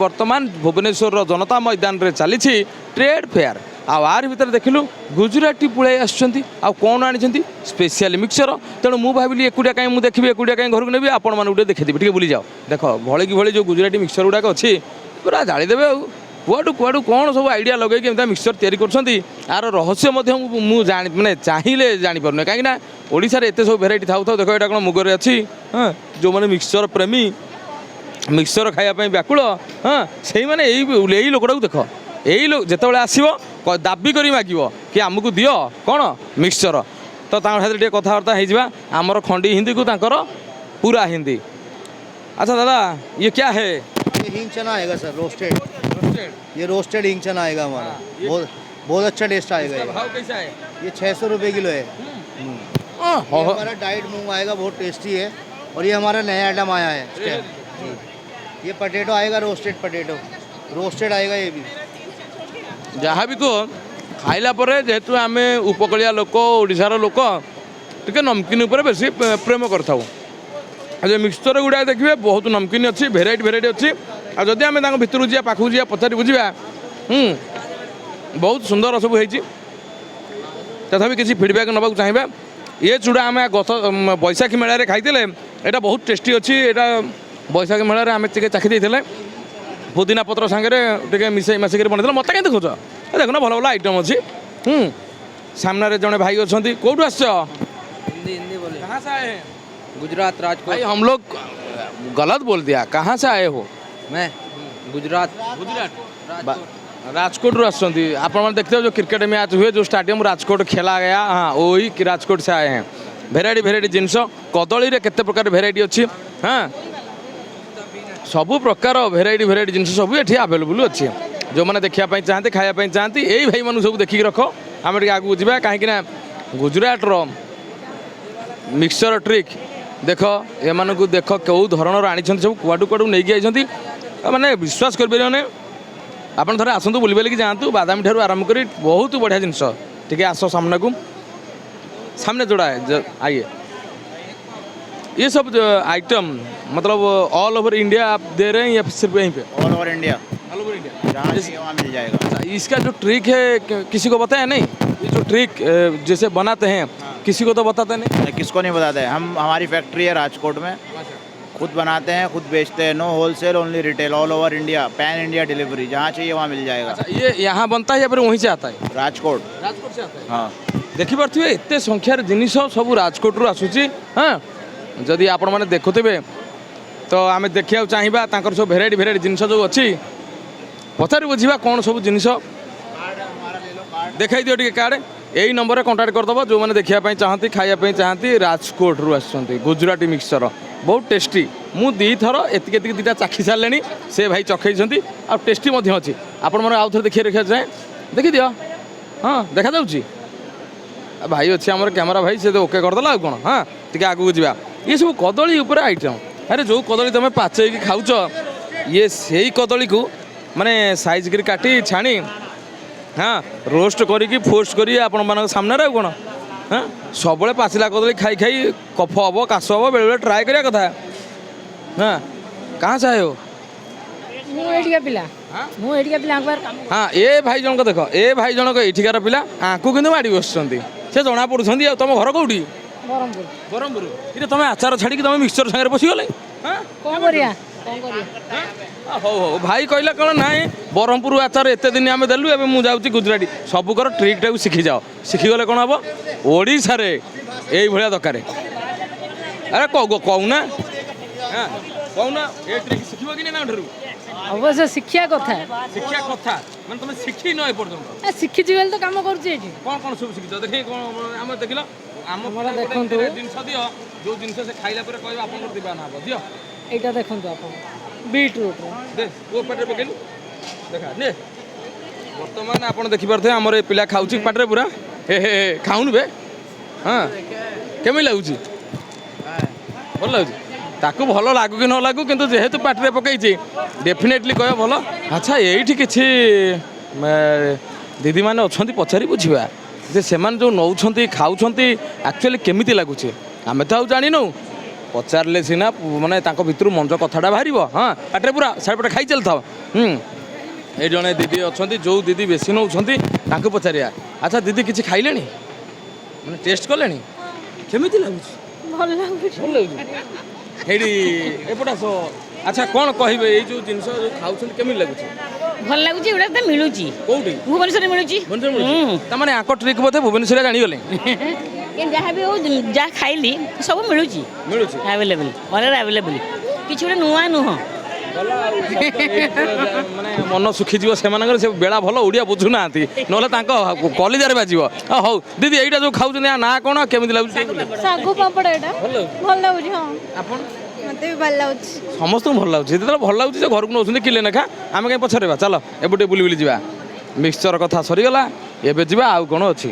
बर्तमान भुवनेश्वर जनता मैदान रे चली ट्रेड फेयर आर भर देखिलु गुजराती पुळे आउन आनी स्पेशल मिक्सचर तेणु मुझे भाविली एकुटिया कहीं मुझे देखी एकुटिया कहीं घर को नेबी आपण मैंने देखी टे बुली जाओ देख भली कि भली जो गुजराती मिक्सचर गुड़ाक अच्छी पूरा जालीदेवे कुआडू कुआडू कौन सब आइडिया लगे मिक्सचर तैयारी कर रहस्य माने चाहिए जापर कहीं ओडिशा एत सब भेराइटी था देख यहाँ कौन मुगरे अच्छी हाँ जो मैंने मिक्सचर प्रेमी मिक्सचर खायापी व्याकुल हाँ से मैंने यही लोकटा देख यही लोक जिते आसो दाबी कर मागे कि आमको दियो कौन मिक्सचर तो साथ कथबार्ता हो आमर खंडी हिंदी को पूरा हिंदी। अच्छा दादा ये क्या है? ये हिंग चना आएगा सर, रोस्टेड। ये रोस्टेड हिंग चना आएगा हमारा, बहुत अच्छा टेस्ट आएगा। इसका भाव कैसा है? ये 600 रुपये किलो है। ये हमारा डाइट मूंग आएगा, बहुत टेस्टी है। और ये हमारा नया आइटम आया है, ये पटेटो आएगा, रोस्टेड पटेटो, रोस्टेड आएगा। ये भी जहाँ भी को खाइला पर जेहेतु आम उपकूलिया लोक ओडिशार लोक टे नमकीन उपर बेसी प्रेम करता मिक्सचर गुड़ा देखिए बहुत नमकीन अच्छी भेराइटी भेराइटी अच्छी आदि आम भितर जा पाखक जा पचारि बुझा बहुत सुंदर सब हो तथा किसी फीडबैक नवाक चाहिए। ये चूड़ा आम गत बैशाखी मेला खाई यहाँ बहुत टेस्टी अच्छी यहाँ बैशाखी मेला आम चाखी देते पुदीना पत्र सांगे मिसई मसिक बनते मत कहीं देखुच देखना भल भल आइटम अच्छी सामने जड़े भाई अच्छा कौटू आस हिंदी बोले। कहाँ से आए हैं? गुजरात राजकोट। भाई हम लोग गलत बोल दिया, कहाँ से आए हो? मैं गुजरात राजकोट रू आसुँच आप देखते हो जो क्रिकेट मैच हुए जो स्टेडियम राजकोट खेला गया हाँ वही राजकोट से आए हैं। भेराइटी भेराइटी जिनस कदली केते प्रकार भेराइटी अच्छी हाँ सबु प्रकार भेराइटी भेराइटी जिनस सब ये आवेलेबल अच्छी जो मैंने देखापी चाहते खायापी चाहती यही भाई मानू सब देखिक रख आम आगे जा कहीं गुजरात मिक्सचर ट्रिक देख एमान को देख कौ धरण आनी सब कुआडू कुआडू नहीं आई मैंने विश्वास करें आप थे आसतु बुल बुल जातु बादामी ठार आरंभ कर बहुत बढ़िया जिनस टे आस सामने को सामने जोड़ा है आइए ये सब आइटम मतलब ऑल ओवर इंडिया आप दे रहे हैं या सिर्फ यहीं पे? All over India, all over India जहाँ चाहिए वहाँ मिल जाएगा। इसका जो ट्रिक है किसी को बताया नहीं? ये जो ट्रिक जैसे बनाते हैं किसी को तो बताते नहीं? किसको नहीं बताते? हम हमारी फैक्ट्री है राजकोट में, खुद बनाते हैं, खुद बेचते हैं। No wholesale, only retail, all over India, pan India delivery, जहाँ चाहिए वहाँ मिल जाएगा। अच्छा, ये यहाँ बनता है या फिर वहीं से आता है? राजकोट से आता है। हाँ देखिपे एत संख्यार जिनिस सब राजकोट रू आसूची हाँ जदि आपण मैंने देखुवे तो आम देखा चाहिए सब भेराइटी भेराइटी जिनस जो अच्छी पचारि बुझा कौन सब जिनिस देखा दियो टे कार्ड यही नंबर में कंटाक्ट करदेव जो मैंने देखापी चाहती खायापी चाहती राजकोट रू आस गुजराती मिक्सचर बहुत टेस्टी मु दी थर एति दुटा चाखी सारे से भाई चखई आ टेस्टी अच्छी आपण मैंने आउ थे देखिए रखा जाए देखी दियो हाँ देखा जाऊँगी भाई अच्छे आम कैमेरा भाई से तो ओके करदेला कौन हाँ टे आगू जा ये सब कदली उपर आइटम अरे जो कदली तुम पाचे खाऊच ये से कदली को माने साइज कर काटी छाणी हाँ रोस्ट करी फोस्ट करी आपण मान सामने कौन हाँ सब पाचिला कदली खाई खाई कफ हम काश हम बेले ट्राए करिया कथा हाँ कहाँ से आए हो? हाँ ये भाई जनक देख ए भाई जनक एठिकार पिला आंकु किंतु माड़ी बस से जना पड़ुंट तुम घर कौटी? बरहमपुर ये तुम आचार छाड़ी तुम मिक्सचर सागर पशिगले हो हो भाई कहला कौन ना बरहमपुर आचार एत दिन आम देलु ए मुझे गुजराती सबुकर ट्रिकटा शिखी जाओ शिखीगले कौन हम ओडिशा रे यही भाया दरकार अरे कहूना कहूना ये ट्रिक शिखब कि ना अवश्य शिक्षा कथा मैं तुम शिखी न पर्यटन शिखी तो काम कर कौन कौन सब शिखी देख आम देख आम देखो जिनस दियो जो जिनस से खाइला पर कह आप दिवा ना दियो यहाँ देखो आप बीटरूट दे वो पेटे पकेलु देखा ने बर्तमान आप देखिपे आमर ये पिला खाऊँ पाटे पूरा हे हे खाऊन बे हाँ केमी लगुच भल लगुच ताकू भल लागू कि न लागू किंतु जेहेतु पाटे पकई डेफिनेटली कह भल। अच्छा यही किसी दीदी मैंने अच्छा पचारि बुझा जे से जो नौ खाऊँ एक्चुअली केमी लगुच आम तो जानू ପଚାରିଲେ ସିନା ମାନେ ତାଙ୍କ ଭିତରୁ ମଞ୍ଜ କଥାଟା ବାହାରିବ। ହଁ ପାଟିରେ ପୁରା ସାଇପଟେ ଖାଇ ଚାଲିଥାଅ। ଏଇ ଜଣେ ଦିଦି ଅଛନ୍ତି, ଯେଉଁ ଦିଦି ବେଶୀ ନେଉଛନ୍ତି ତାଙ୍କୁ ପଚାରିବା। ଆଚ୍ଛା ଦିଦି କିଛି ଖାଇଲେଣି, ମାନେ ଟେଷ୍ଟ କଲେଣି, କେମିତି ଲାଗୁଛି? ଭଲ ଲାଗୁଛି। ଭଲ ଲାଗୁଛି। ହେଇଠି ଏପଟେ ଆସ। ଆଚ୍ଛା କ'ଣ କହିବେ ଏଇ ଯେଉଁ ଜିନିଷ ଯେଉଁ ଖାଉଛନ୍ତି କେମିତି ଲାଗୁଛି? ଭଲ ଲାଗୁଛି, ଏଗୁଡ଼ା ତ ମିଳୁଛି କୋଉଠି? ଭୁବନେଶ୍ୱରରେ ମିଳୁଛି। ତାମାନେ ଆଙ୍କ ଟ୍ରିକ୍ ବୋଧେ ଭୁବନେଶ୍ୱରରେ ଜାଣିଗଲେ। ଯାହା ବି ହଉ ଯାହା ଖାଇଲି ସବୁ ମିଳୁଛି ମିଳୁଛି ଆଭେଲେବଲ୍, ଅଲରେଡ଼ି ଆଭେଲେବଲ୍, କିଛି ଗୋଟେ ନୂଆ ନୁହଁ। ମାନେ ମନ ଶୁଖିଯିବ ସେମାନଙ୍କର, ସେ ବେଳା ଭଲ ଓଡ଼ିଆ ବୁଝୁନାହାନ୍ତି, ନହେଲେ ତାଙ୍କ କଲିଜାରେ ବାଜିବ। ହଉ ଦିଦି ଏଇଟା ଯେଉଁ ଖାଉଛନ୍ତି ଆ ନାଁ କ'ଣ, କେମିତି ଲାଗୁଛି? ଶାଗୁ ପାମ୍ପଡ଼ ଏଇଟା ଭଲ ଲାଗୁଛି। ହଁ ଆପଣ? ମତେ ବି ଭଲ ଲାଗୁଛି। ସମସ୍ତଙ୍କୁ ଭଲ ଲାଗୁଛି, ଯେତେବେଳେ ଭଲ ଲାଗୁଛି ଯେ ଘରକୁ ନେଉଛନ୍ତି କିଲେ ଲେଖା, ଆମେ କାହିଁ ପଛରେ ଚାଲ ଏବେ ଟିକେ ବୁଲି ବୁଲି ଯିବା। ମିକ୍ସଚର କଥା ସରିଗଲା, ଏବେ ଯିବା ଆଉ କ'ଣ ଅଛି।